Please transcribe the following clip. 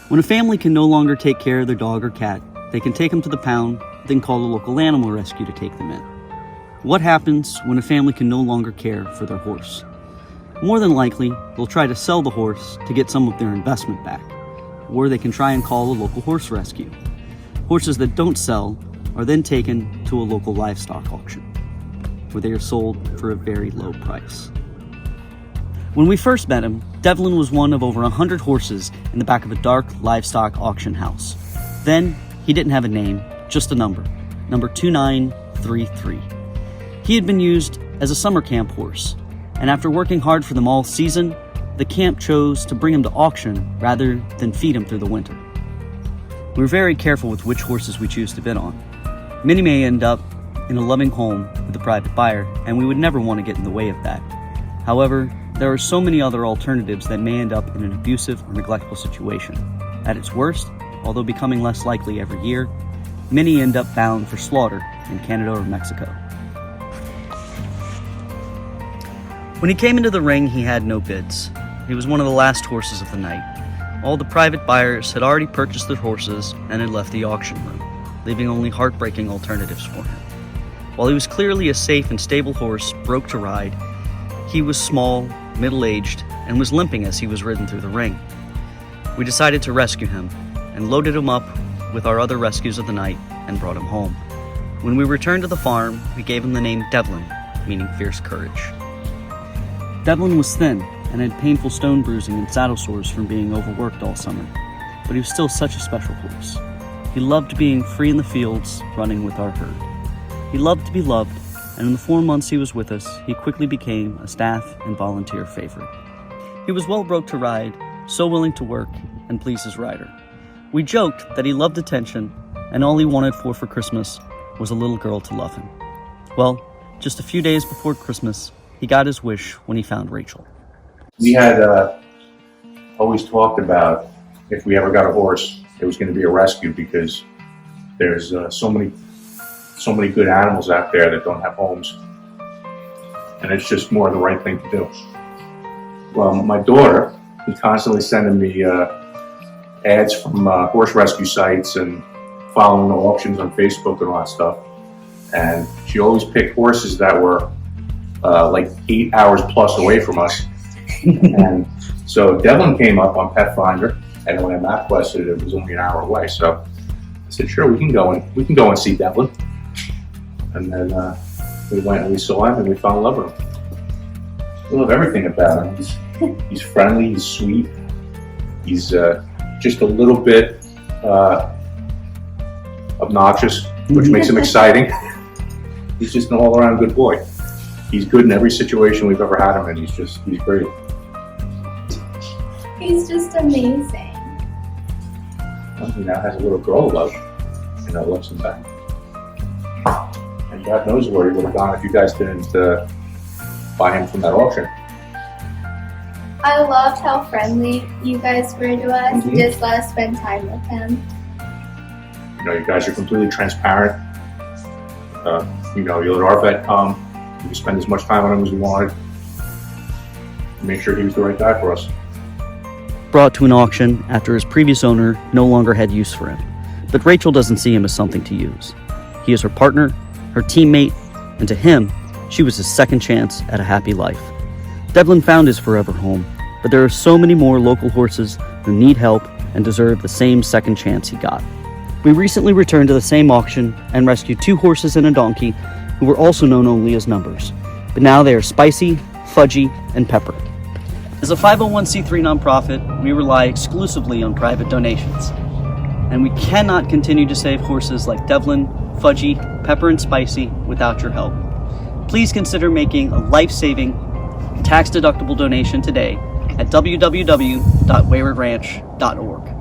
When a family can no longer take care of their dog or cat, they can take them to the pound, then call the local animal rescue to take them in. What happens when a family can no longer care for their horse? More than likely, they'll try to sell the horse to get some of their investment back, or they can try and call a local horse rescue. Horses that don't sell are then taken to a local livestock auction, where they are sold for a very low price. When we first met him, Devlin was one of over 100 horses in the back of a dark livestock auction house. Then, he didn't have a name, just a number 2933. He had been used as a summer camp horse, and after working hard for them all season, the camp chose to bring him to auction rather than feed him through the winter. We're very careful with which horses we choose to bid on. Many may end up in a loving home with a private buyer, and we would never want to get in the way of that. However, there are so many other alternatives that may end up in an abusive or neglectful situation. At its worst, although becoming less likely every year, many end up bound for slaughter in Canada or Mexico. When he came into the ring, he had no bids. He was one of the last horses of the night. All the private buyers had already purchased their horses and had left the auction room, leaving only heartbreaking alternatives for him. While he was clearly a safe and stable horse, broke to ride, he was small, middle-aged, and was limping as he was ridden through the ring. We decided to rescue him, and loaded him up with our other rescues of the night and brought him home. When we returned to the farm, we gave him the name Devlin, meaning fierce courage. Devlin was thin and had painful stone bruising and saddle sores from being overworked all summer, but he was still such a special horse. He loved being free in the fields, running with our herd. He loved to be loved, and in the 4 months he was with us, he quickly became a staff and volunteer favorite. He was well broke to ride, so willing to work and please his rider. We joked that he loved attention, and all he wanted for Christmas was a little girl to love him. Well, just a few days before Christmas, he got his wish when he found Rachel. We had always talked about if we ever got a horse, it was going to be a rescue, because there's so many good animals out there that don't have homes, and it's just more the right thing to do. Well, my daughter is constantly sending me ads from horse rescue sites and following the auctions on Facebook and all that stuff, and she always picked horses that were like 8 hours plus away from us. And so Devlin came up on Pet Finder, and when I map quested it was only an hour away. So I said, "Sure, we can go and see Devlin." And then we went and we saw him, and we fell in love with him. We love everything about him. He's friendly, he's sweet, he's just a little bit obnoxious, which makes him exciting. He's just an all-around good boy. He's good in every situation we've ever had him in. He's great. He's just amazing. Well, he now has a little girl to love, and that loves him back. And God knows where he would have gone if you guys didn't buy him from that auction. I loved how friendly you guys were to us. Mm-hmm. Just let us spend time with him. You know, you guys are completely transparent. You know, you let our vet come. We could spend as much time on him as we wanted. Make sure he was the right guy for us. Brought to an auction after his previous owner no longer had use for him. But Rachel doesn't see him as something to use. He is her partner, her teammate, and to him, she was his second chance at a happy life. Devlin found his forever home, but there are so many more local horses who need help and deserve the same second chance he got. We recently returned to the same auction and rescued 2 horses and a donkey who were also known only as Numbers, but now they are Spicy, Fudgy, and Pepper. As a 501c3 nonprofit, we rely exclusively on private donations, and we cannot continue to save horses like Devlin, Fudgy, Pepper, and Spicy without your help. Please consider making a life-saving, tax-deductible donation today at www.waywardranch.org.